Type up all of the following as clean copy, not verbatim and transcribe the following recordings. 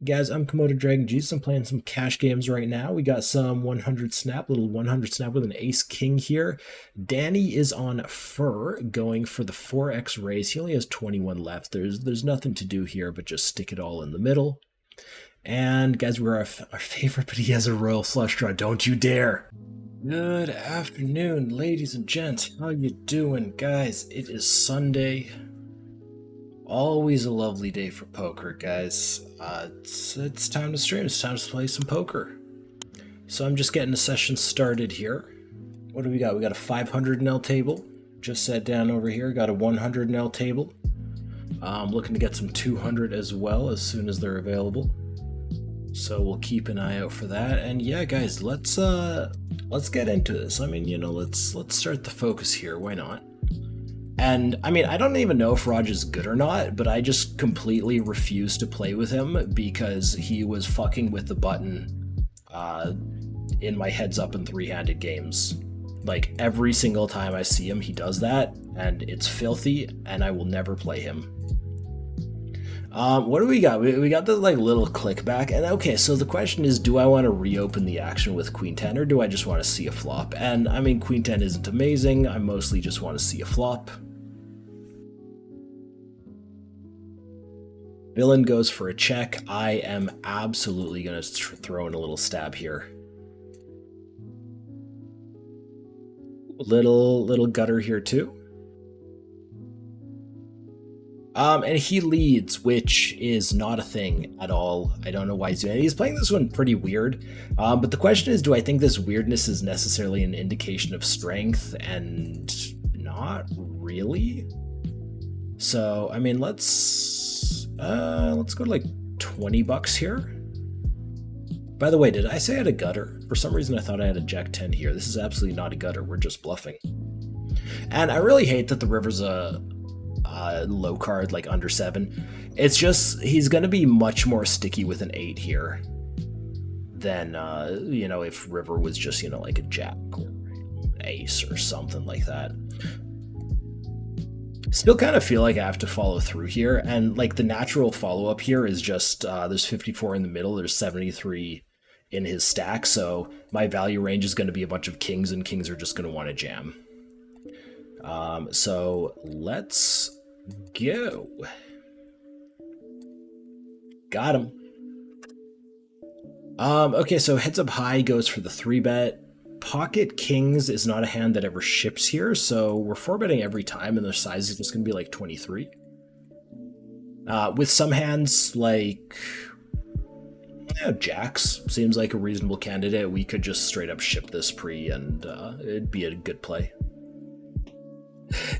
Guys, I'm Komodo Dragon Jesus. I'm playing some cash games right now. We got some 100 snap, little 100 snap with an ace king here. Danny is on fur, going for the 4x raise. He only has 21 left. There's nothing to do here but just stick it all in the middle. And guys, we're our favorite, but he has a royal flush draw. Don't you dare! Good afternoon, ladies and gents. How you doing, guys? It is Sunday. Always a lovely day for poker, guys. It's time to stream. It's time to play some poker. So I'm just getting the session started here. What do we got? We got a 500 NL table. Just sat down over here. Got a 100 NL table. I'm looking to get some 200 as well as soon as they're available. So we'll keep an eye out for that. And yeah, guys, let's get into this. I mean, let's start the focus here. Why not? And I mean, I don't even know if Raj is good or not, but I just completely refuse to play with him because he was fucking with the button in my heads up and three-handed games. Like every single time I see him, he does that, and it's filthy, and I will never play him. What do we got? We got the little click back, and okay, so the question is, do I want to reopen the action with Queen 10, or do I just want to see a flop? And I mean, Queen 10 isn't amazing. I mostly just want to see a flop. Villain goes for a check. I am absolutely going to throw in a little stab here. Little gutter here too. And he leads, which is not a thing at all. I don't know why he's doing it. He's playing this one pretty weird. But the question is, do I think this weirdness is necessarily an indication of strength? And not really. So, I mean, let's go to like 20 bucks here. By the way, did I say I had a gutter? For some reason I thought I had a Jack 10 here. This is absolutely not a gutter, we're just bluffing. And I really hate that the river's a low card, like under 7. It's just, he's gonna be much more sticky with an 8 here than, if river was just, like a Jack or ace or something like that. Still kind of feel like I have to follow through here, and like the natural follow-up here is just there's 54 in the middle, there's 73 in his stack, so my value range is going to be a bunch of kings, and kings are just going to want to jam. So let's go. Got him. Okay, so heads up high goes for the 3-bet. Pocket kings is not a hand that ever ships here, so we're 4-betting every time, and their size is just going to be like 23. With some hands, like jacks seems like a reasonable candidate. We could just straight up ship this pre, and it'd be a good play.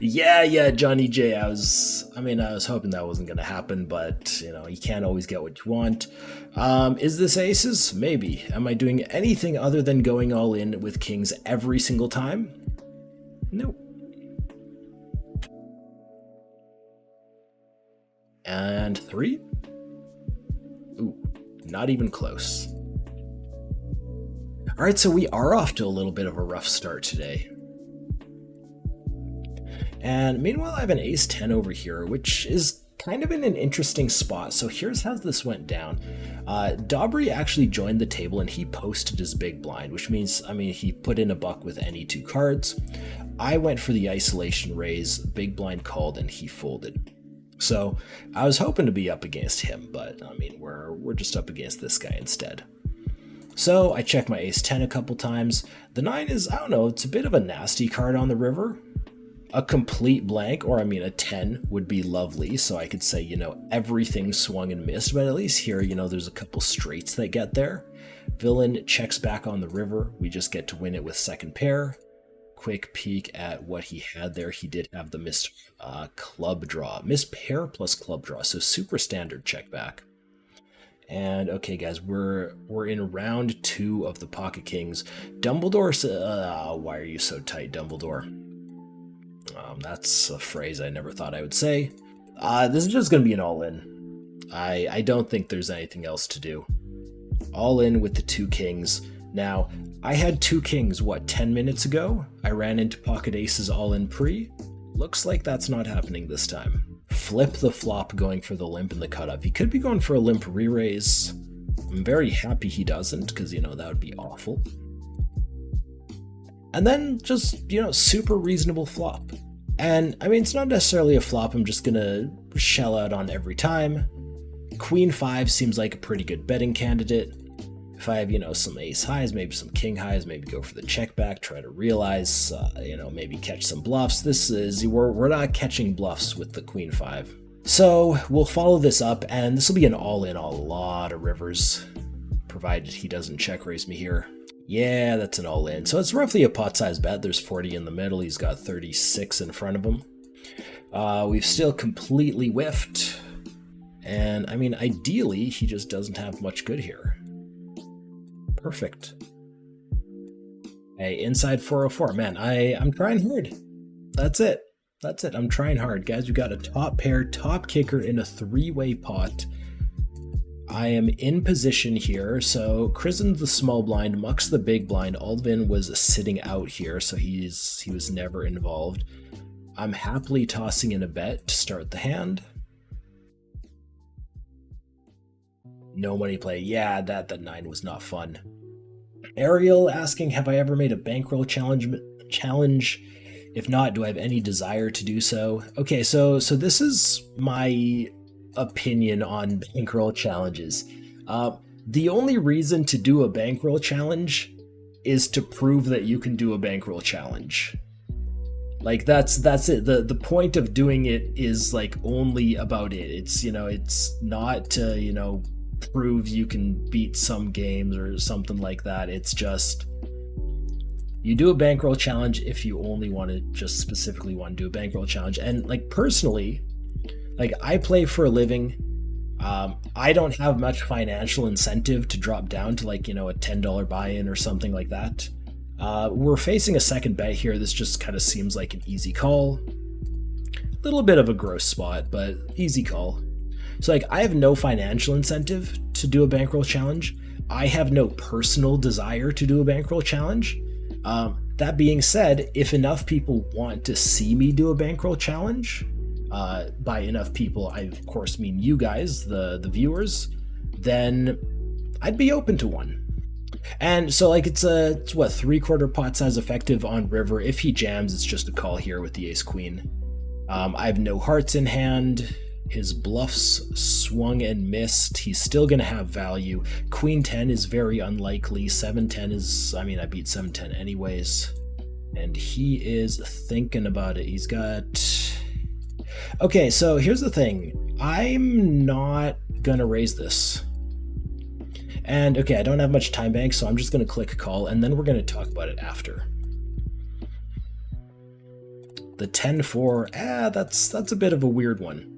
Yeah, Johnny J. I was hoping that wasn't going to happen, but, you can't always get what you want. Is this aces? Maybe. Am I doing anything other than going all in with kings every single time? Nope. And 3? Ooh, not even close. All right, so we are off to a little bit of a rough start today. And meanwhile, I have an ace 10 over here, which is kind of in an interesting spot. So here's how this went down. Dobry actually joined the table and he posted his big blind, which means, he put in a buck with any 2 cards. I went for the isolation raise, big blind called, and he folded. So I was hoping to be up against him, but we're just up against this guy instead. So I checked my ace 10 a couple times. The 9 is, it's a bit of a nasty card on the river. A complete blank, or a 10 would be lovely, so I could say, everything swung and missed, but at least here, there's a couple straights that get there. Villain checks back on the river. We just get to win it with second pair. Quick peek at what he had there. He did have the missed club draw. Missed pair plus club draw, so super standard check back. And okay, guys, we're in round 2 of the Pocket Kings. Dumbledore, why are you so tight, Dumbledore? That's a phrase I never thought I would say. This is just going to be an all-in. I don't think there's anything else to do. All in with the 2 kings. Now, I had 2 kings, 10 minutes ago? I ran into pocket aces all in pre. Looks like that's not happening this time. flip the flop going for the limp and the cutoff. He could be going for a limp re-raise. I'm very happy he doesn't, because, that would be awful. And then just, super reasonable flop. And, it's not necessarily a flop I'm just gonna shell out on every time. Queen 5 seems like a pretty good betting candidate. If I have, some ace highs, maybe some king highs, maybe go for the check back, try to realize, maybe catch some bluffs. We're not catching bluffs with the queen 5. So we'll follow this up, and this will be an all-in on a lot of rivers, provided he doesn't check raise me here. Yeah, that's an all-in. So it's roughly a pot-sized bet. There's 40 in the middle. He's got 36 in front of him. We've still completely whiffed. And, ideally, he just doesn't have much good here. Perfect. Hey, inside 404. Man, I'm trying hard. That's it. I'm trying hard. Guys, we got a top pair, top kicker in a three-way pot. I am in position here, so Krizen's the small blind, Muck's the big blind. Aldvin was sitting out here, so he was never involved. I'm happily tossing in a bet to start the hand. No money play. Yeah, that 9 was not fun. Ariel asking, have I ever made a bankroll challenge? If not, do I have any desire to do so? Okay, so this is my opinion on bankroll challenges. The only reason to do a bankroll challenge is to prove that you can do a bankroll challenge. Like that's it. The point of doing it is only about it. It's it's not to prove you can beat some games or something like that. It's just you do a bankroll challenge if you only want to just specifically want to do a bankroll challenge. And personally, I play for a living. I don't have much financial incentive to drop down to a $10 buy-in or something like that. We're facing a second bet here. This just kind of seems like an easy call. A little bit of a gross spot, but easy call. So I have no financial incentive to do a bankroll challenge. I have no personal desire to do a bankroll challenge. That being said, if enough people want to see me do a bankroll challenge, by enough people, I of course mean you guys, the viewers, then I'd be open to one. And so it's what, 3/4 pot size effective on river. If he jams, it's just a call here with the ace queen. I have no hearts in hand. His bluffs swung and missed. He's still gonna have value. Queen 10 is very unlikely. 7-10 is, I beat 7-10 anyways. And he is thinking about it. He's got... Okay, so here's the thing. I'm not gonna raise this. And okay, I don't have much time bank, so I'm just gonna click call, and then we're gonna talk about it after. The 10-4, that's a bit of a weird one.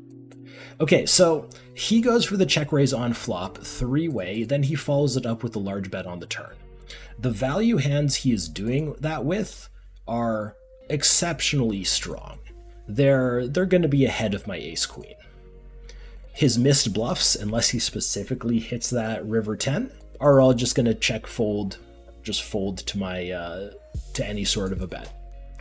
Okay, so he goes for the check raise on flop, three-way, then he follows it up with a large bet on the turn. The value hands he is doing that with are exceptionally strong. They're going to be ahead of my ace queen. His missed bluffs, unless he specifically hits that river 10, are all just going to check fold, just fold to my to any sort of a bet.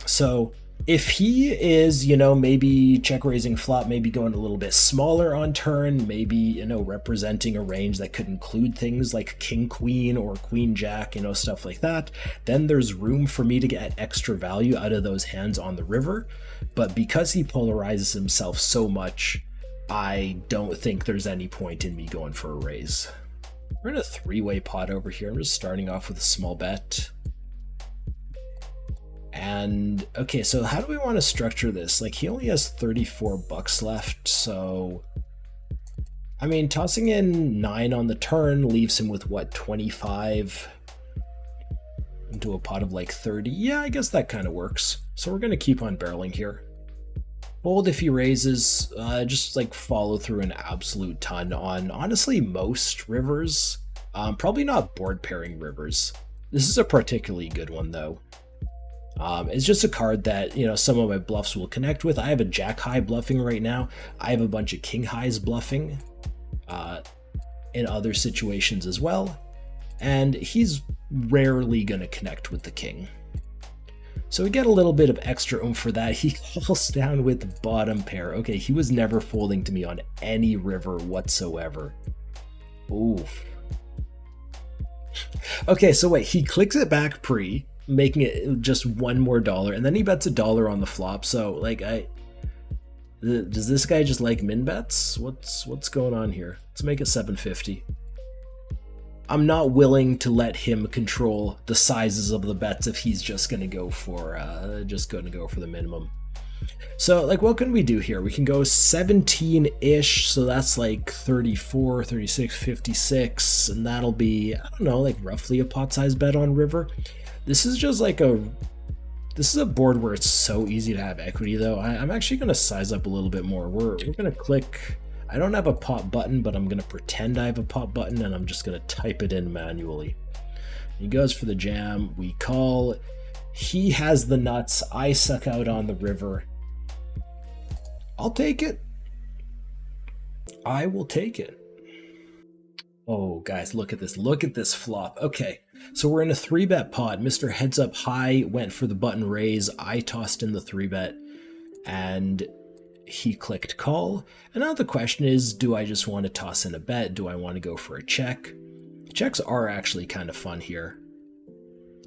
So if he is, maybe check raising flop, maybe going a little bit smaller on turn, maybe, representing a range that could include things like king queen or queen jack, stuff like that, then there's room for me to get extra value out of those hands on the river. But because he polarizes himself so much, I don't think there's any point in me going for a raise. We're in a three-way pot over here. I'm just starting off with a small bet. And okay, so how do we want to structure this? He only has $34 left, so tossing in 9 on the turn leaves him with what, 25 into a pot of 30. Yeah, I guess that kind of works. So we're gonna keep on barreling here. Fold if he raises, just follow through an absolute ton on honestly most rivers. Probably not board pairing rivers. This is a particularly good one though. It's just a card that, some of my bluffs will connect with. I have a jack high bluffing right now. I have a bunch of king highs bluffing in other situations as well. And he's rarely going to connect with the king. So we get a little bit of extra oomph for that. He calls down with bottom pair. Okay, he was never folding to me on any river whatsoever. Oof. Okay, so wait, he clicks it back pre, making it just one more dollar, and then he bets $1 on the flop. So like does this guy just like min bets? What's going on here? Let's make it 750. I'm not willing to let him control the sizes of the bets if he's just gonna go for the minimum. So like, what can we do here? We can go 17-ish, so that's like 34, 36, 56, and that'll be, I don't know, like roughly a pot size bet on river. This is just like this is a board where it's so easy to have equity though. I'm actually gonna size up a little bit more. We're gonna click, I don't have a pot button, but I'm gonna pretend I have a pot button and I'm just gonna type it in manually. He goes for the jam, we call, he has the nuts, I suck out on the river. I'll take it. I will take it. Oh guys, look at this flop. Okay, so we're in a 3-bet pot. Mr. Heads Up High went for the button raise, I tossed in the 3-bet, and he clicked call. And now the question is, do I just want to toss in a bet? Do I want to go for a check? Checks are actually kind of fun here.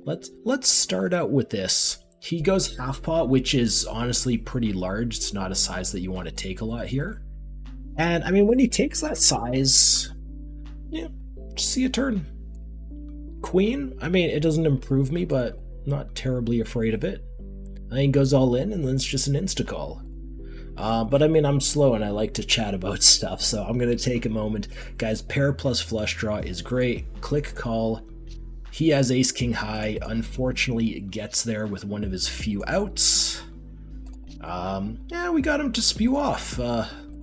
Let's start out with this. He goes half pot, which is honestly pretty large. It's not a size that you want to take a lot here. And I mean, when he takes that size, yeah, see a turn. Queen, I mean, it doesn't improve me, but not terribly afraid of it. I think goes all in, and then it's just an insta-call. But I mean, I'm slow and I like to chat about stuff, so I'm going to take a moment. Guys, pair plus flush draw is great. Click call. He has ace king high. Unfortunately, it gets there with one of his few outs. Yeah, we got him to spew off.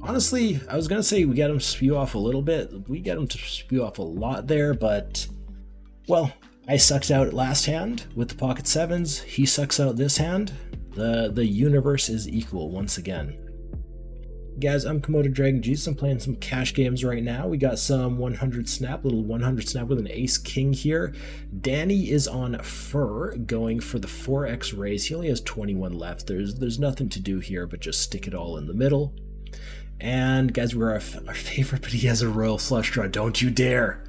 Honestly, I was going to say we got him to spew off a little bit. We got him to spew off a lot there, but, well, I sucked out last hand with the pocket sevens. He sucks out this hand. The universe is equal once again. Guys, I'm Komodo Dragon Jesus. I'm playing some cash games right now. We got some 100 snap, little 100 snap with an ace king here. Danny is on fur, going for the 4x raise. He only has 21 left. There's nothing to do here but just stick it all in the middle. And guys, we're our favorite, but he has a royal flush draw. Don't you dare!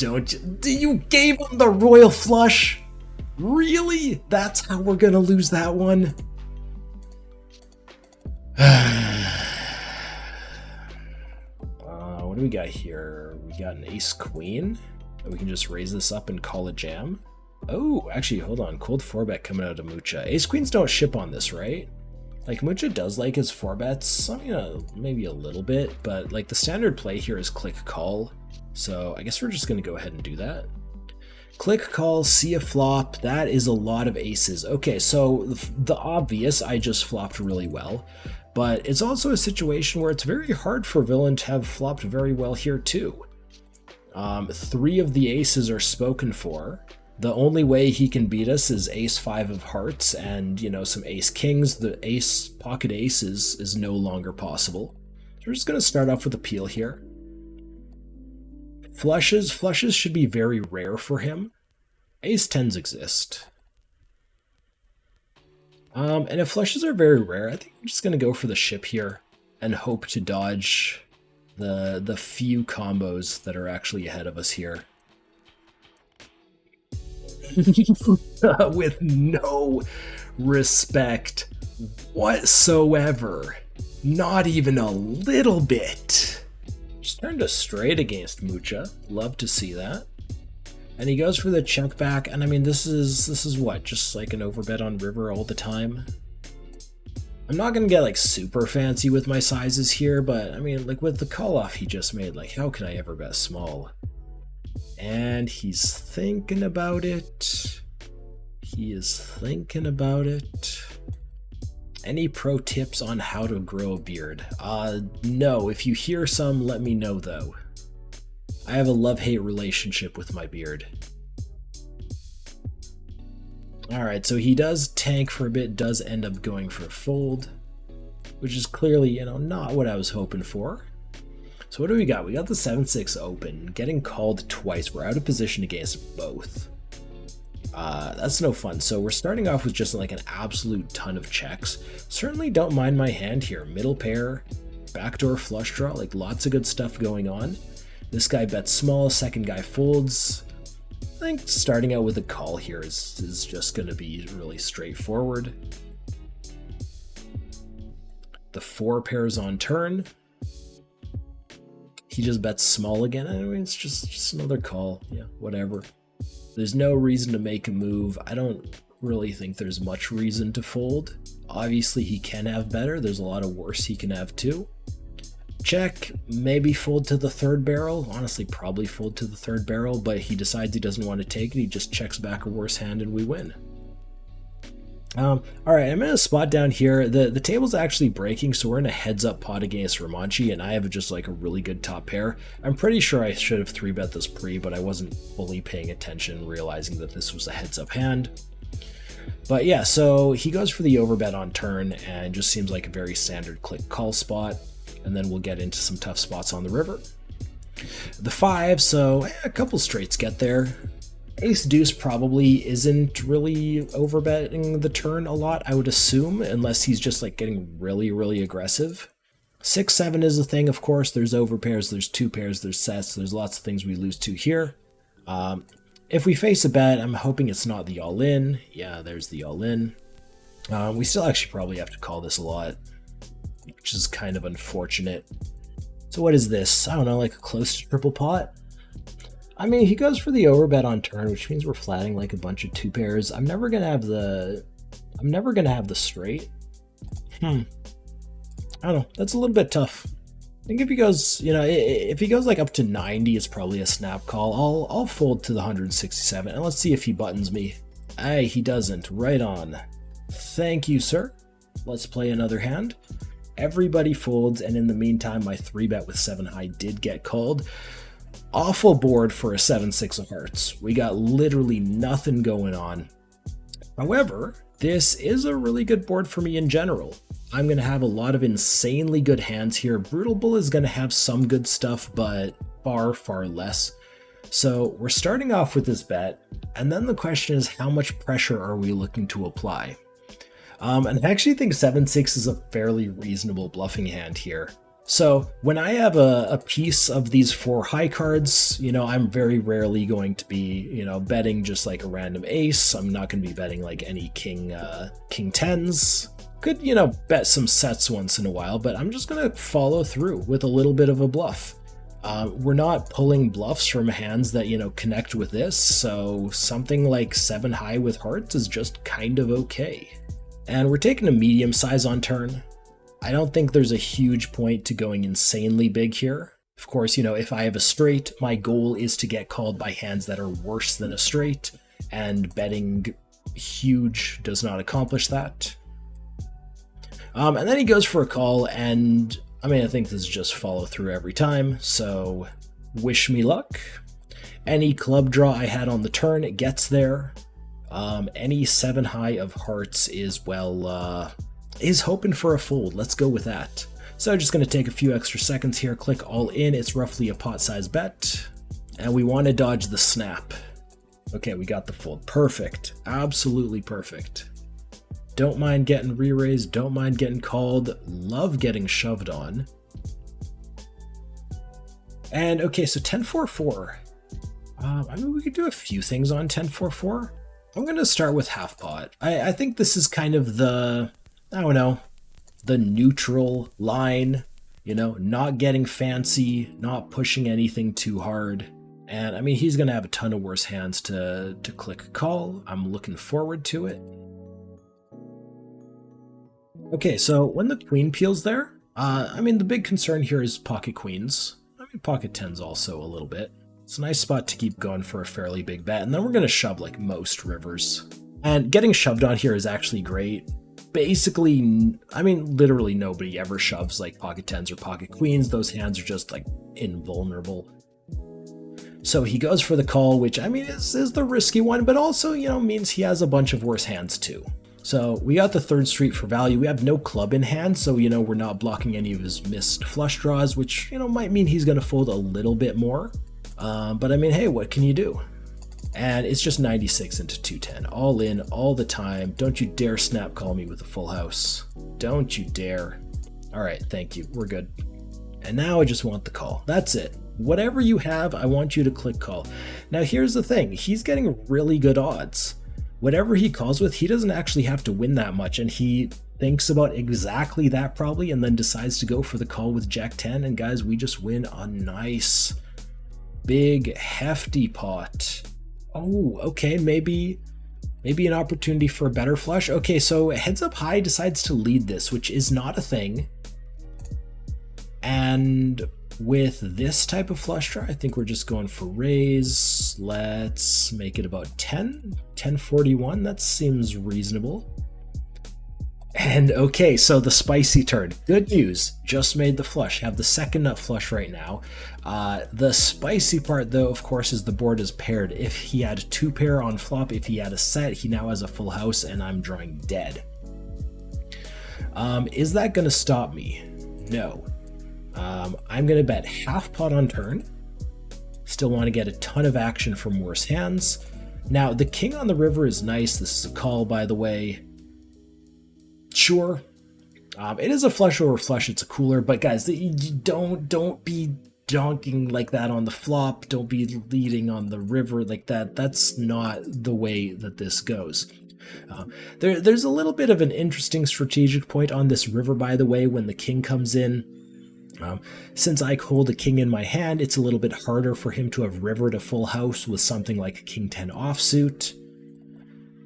You gave him the royal flush? Really? That's how we're gonna lose that one? What do we got here? We got an ace queen. We can just raise this up and call it jam. Oh, actually, hold on. Cold 4-bet coming out of Mucha. Ace queens don't ship on this, right? Like, Mucha does like his 4-bets. I mean, maybe a little bit, but like the standard play here is click call. So I guess we're just gonna go ahead and do that. Click call, see a flop. That is a lot of aces. Okay, so the obvious, I just flopped really well. But it's also a situation where it's very hard for Villain to have flopped very well here too. 3 of the aces are spoken for. The only way he can beat us is ace 5 of hearts and, you know, some ace kings. The ace pocket aces is no longer possible. So we're just going to start off with a peel here. Flushes should be very rare for him. Ace 10s exist. And if flushes are very rare, I think I'm just going to go for the ship here and hope to dodge the few combos that are actually ahead of us here. With no respect whatsoever. Not even a little bit. Just turned a straight against Mucha. Love to see that. And he goes for the check back, and I mean, this is what, just like an overbet on river all the time? I'm not gonna get like super fancy with my sizes here, but I mean, like with the call off he just made, like how can I ever bet small? And he's thinking about it. He is thinking about it. Any pro tips on how to grow a beard? No, if you hear some, let me know though. I have a love-hate relationship with my beard. Alright, so he does tank for a bit, does end up going for a fold, which is clearly, you know, not what I was hoping for. So what do we got? We got the 7-6 open, getting called twice. We're out of position against both. That's no fun. So we're starting off with just like an absolute ton of checks. Certainly don't mind my hand here. Middle pair, backdoor flush draw, like lots of good stuff going on. This guy bets small, second guy folds. I think starting out with a call here is just going to be really straightforward. The 4 pairs on turn. He just bets small again. I mean, it's just another call. Yeah, whatever. There's no reason to make a move. I don't really think there's much reason to fold. Obviously, he can have better. There's a lot of worse he can have too. Check, maybe fold to the 3rd barrel. Honestly, probably fold to the 3rd barrel, but he decides he doesn't want to take it. He just checks back a worse hand and we win. All right, I'm in a spot down here. The table's actually breaking, so we're in a heads-up pot against Romanchi, and I have just like a really good top pair. I'm pretty sure I should have 3-bet this pre, but I wasn't fully paying attention, realizing that this was a heads-up hand. But yeah, so he goes for the overbet on turn, and just seems like a very standard click call spot, and then we'll get into some tough spots on the river. The 5, so a couple straights get there. Ace deuce probably isn't really overbetting the turn a lot, I would assume, unless he's just like getting really aggressive. 6-7 is a thing, of course. There's overpairs, there's 2 pairs, there's sets, there's lots of things we lose to here. If we face a bet, I'm hoping it's not the all-in. Yeah, there's the all-in. We still actually probably have to call this a lot, which is kind of unfortunate. So what is this? I don't know, like a close to triple pot? I mean, he goes for the overbet on turn, which means we're flatting like a bunch of 2 pairs. I'm never gonna have the straight. I don't know. That's a little bit tough. I think if he goes, if he goes like up to 90, it's probably a snap call. I'll fold to the 167, and let's see if he buttons me. Aye, he doesn't. Right on. Thank you, sir. Let's play another hand. Everybody folds, and in the meantime, my 3-bet with 7 high did get called. Awful board for a 7-6 of hearts. We got literally nothing going on. However, this is a really good board for me in general. I'm going to have a lot of insanely good hands here. Brutal Bull is going to have some good stuff, but far less. So we're starting off with this bet, and then the question is, how much pressure are we looking to apply? And I actually think 7-6 is a fairly reasonable bluffing hand here. So when I have a piece of these 4 high cards, I'm very rarely going to be, betting just like a random ace. I'm not going to be betting like any king 10s. Could, bet some sets once in a while, but I'm just going to follow through with a little bit of a bluff. We're not pulling bluffs from hands that, connect with this, so something like 7 high with hearts is just kind of okay. And we're taking a medium size on turn. I don't think there's a huge point to going insanely big here. Of course, if I have a straight, my goal is to get called by hands that are worse than a straight, and betting huge does not accomplish that. And then he goes for a call, and I think this is just follow through every time, so wish me luck. Any club draw I had on the turn, it gets there. Any 7 high of hearts is, is hoping for a fold. Let's go with that. So I'm just going to take a few extra seconds here, click all in. It's roughly a pot size bet, and we want to dodge the snap. Okay, we got the fold. Perfect. Absolutely perfect. Don't mind getting re-raised, don't mind getting called, love getting shoved on. And okay, so 10-4-4. We could do a few things on 10-4-4. I'm going to start with half pot. I think this is kind of the neutral line, not getting fancy, not pushing anything too hard. And he's going to have a ton of worse hands to click call. I'm looking forward to it. Okay, so when the queen peels there, the big concern here is pocket queens. Pocket tens also a little bit. It's a nice spot to keep going for a fairly big bet, and then we're going to shove like most rivers. And getting shoved on here is actually great. Basically, literally nobody ever shoves like pocket tens or pocket queens. Those hands are just like invulnerable. So he goes for the call, which is the risky one, but also, means he has a bunch of worse hands too. So we got the 3rd street for value. We have no club in hand, so we're not blocking any of his missed flush draws, which might mean he's going to fold a little bit more. But hey, what can you do? And it's just 96 into 210. All in, all the time. Don't you dare snap call me with a full house. Don't you dare. All right, thank you. We're good. And now I just want the call. That's it. Whatever you have, I want you to click call. Now here's the thing. He's getting really good odds. Whatever he calls with, he doesn't actually have to win that much. And he thinks about exactly that probably and then decides to go for the call with Jack 10. And guys, we just win a nice, big, hefty pot. Oh, okay, maybe an opportunity for a better flush. Okay, so Heads Up High decides to lead this, which is not a thing. And with this type of flush draw, I think we're just going for raise. Let's make it about 1041. That seems reasonable. And okay, so the spicy turn. Good news, just made the flush. Have the second nut flush right now. The spicy part, though, of course, is the board is paired. If he had 2 pair on flop, if he had a set, he now has a full house, and I'm drawing dead. Is that going to stop me? No. I'm going to bet half pot on turn. Still want to get a ton of action from worse hands. Now, the king on the river is nice. This is a call, by the way. Sure, it is a flush over flush. It's a cooler, but guys, don't be donking like that on the flop. Don't be leading on the river like that. That's not the way that this goes. There's a little bit of an interesting strategic point on this river, by the way, when the king comes in. Since I hold a king in my hand, it's a little bit harder for him to have rivered a full house with something like king 10 offsuit.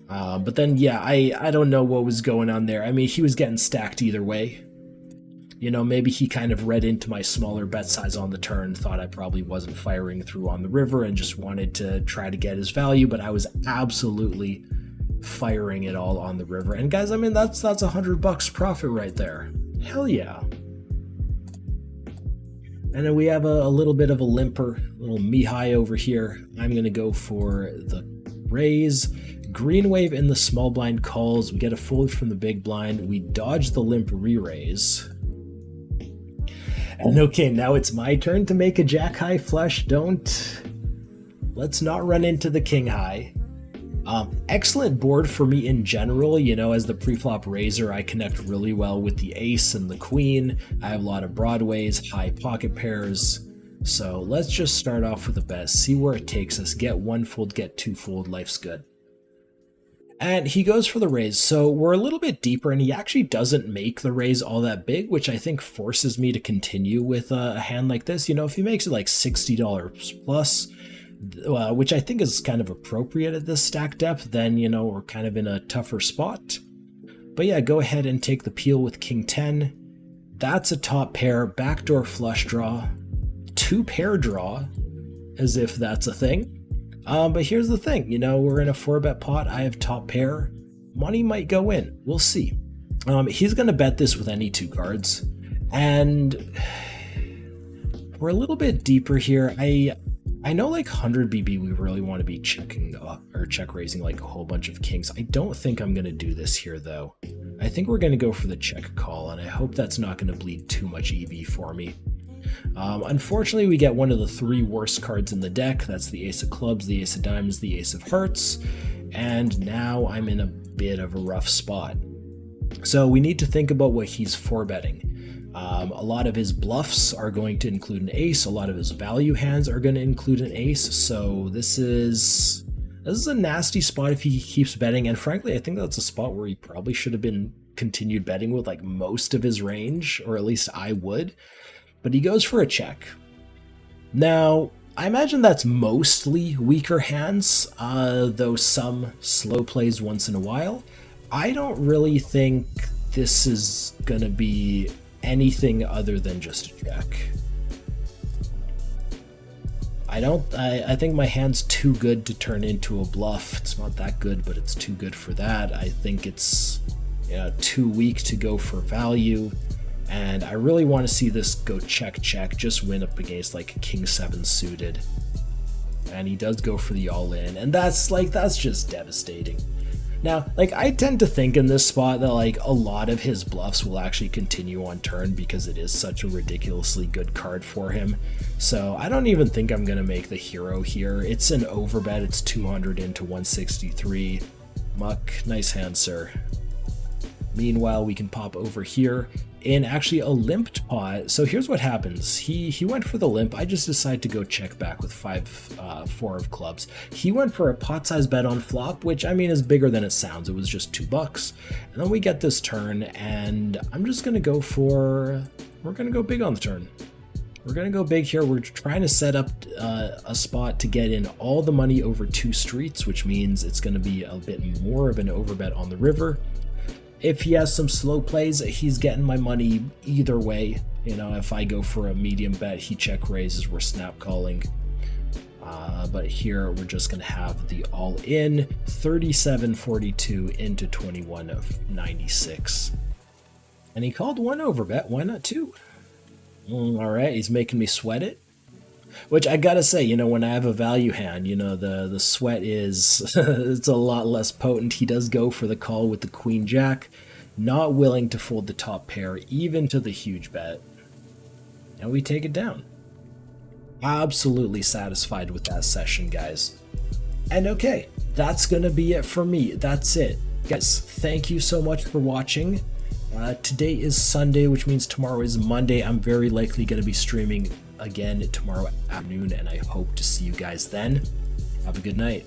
But then, yeah, I don't know what was going on there. I mean, he was getting stacked either way. You know, maybe he kind of read into my smaller bet size on the turn, thought I probably wasn't firing through on the river and just wanted to try to get his value, but I was absolutely firing it all on the river. And guys, I mean, that's $100 profit right there. Hell yeah. And then we have a little bit of a limper, little Mihai over here. I'm going to go for the raise. Green wave in the small blind calls. We get a fold from the big blind. We dodge the limp re-raise. And okay, now it's my turn to make a jack high flush. Let's not run into the king high. Excellent board for me in general. You know, as the preflop raiser, I connect really well with the ace and the queen. I have a lot of broadways, high pocket pairs. So let's just start off with a bet, see where it takes us. Get 1 fold, get 2 fold, life's good. And he goes for the raise, so we're a little bit deeper, and he actually doesn't make the raise all that big, which I think forces me to continue with a hand like this. You know, if he makes it like $60 plus, which I think is kind of appropriate at this stack depth, then, you know, we're kind of in a tougher spot. But yeah, go ahead and take the peel with king 10. That's a top pair, backdoor flush draw, 2 pair draw, as if that's a thing. But here's the thing, you know, we're in a 4-bet pot. I have top pair. Money might go in. We'll see. He's going to bet this with any 2 cards. And we're a little bit deeper here. I know like 100 BB we really want to be checking or check raising like a whole bunch of kings. I don't think I'm going to do this here though. I think we're going to go for the check call, and I hope that's not going to bleed too much EV for me. Unfortunately, we get one of the 3 worst cards in the deck. That's the ace of clubs, the ace of diamonds, the ace of hearts, and now I'm in a bit of a rough spot. So we need to think about what he's 4-betting. A lot of his bluffs are going to include an ace. A lot of his value hands are going to include an ace. So this is a nasty spot if he keeps betting. And frankly, I think that's a spot where he probably should have been continued betting with like most of his range, or at least I would. But he goes for a check. Now, I imagine that's mostly weaker hands, though some slow plays once in a while. I don't really think this is going to be anything other than just a check. I think my hand's too good to turn into a bluff. It's not that good, but it's too good for that. I think it's too weak to go for value. And I really want to see this go check, check, just win up against like a king 7 suited. And he does go for the all in, and that's just devastating. Now, like, I tend to think in this spot that, like, a lot of his bluffs will actually continue on turn because it is such a ridiculously good card for him. So I don't even think I'm going to make the hero here. It's an overbet. It's 200 into 163. Muck, nice hand, sir. Meanwhile, we can pop over here in actually a limped pot. So here's what happens. He went for the limp. I just decided to go check back with 4 of clubs. He went for a pot size bet on flop, which I mean is bigger than it sounds. It was just $2. And then we get this turn, and I'm just gonna go for, we're gonna go big on the turn. We're gonna go big here. We're trying to set up a spot to get in all the money over 2 streets, which means it's gonna be a bit more of an overbet on the river. If he has some slow plays, he's getting my money either way. You know, if I go for a medium bet, he check raises, we're snap calling. But here we're just going to have the all-in 37.42 into 21 of 96. And he called 1 overbet, why not 2? All right, he's making me sweat it. Which I gotta say, you know, when I have a value hand, you know, the sweat is, it's a lot less potent. He does go for the call with the queen jack, not willing to fold the top pair, even to the huge bet. And we take it down. Absolutely satisfied with that session, guys. And okay, that's gonna be it for me. That's it. Guys, thank you so much for watching. Today is Sunday, which means tomorrow is Monday. I'm very likely going to be streaming again tomorrow afternoon, and I hope to see you guys then. Have a good night.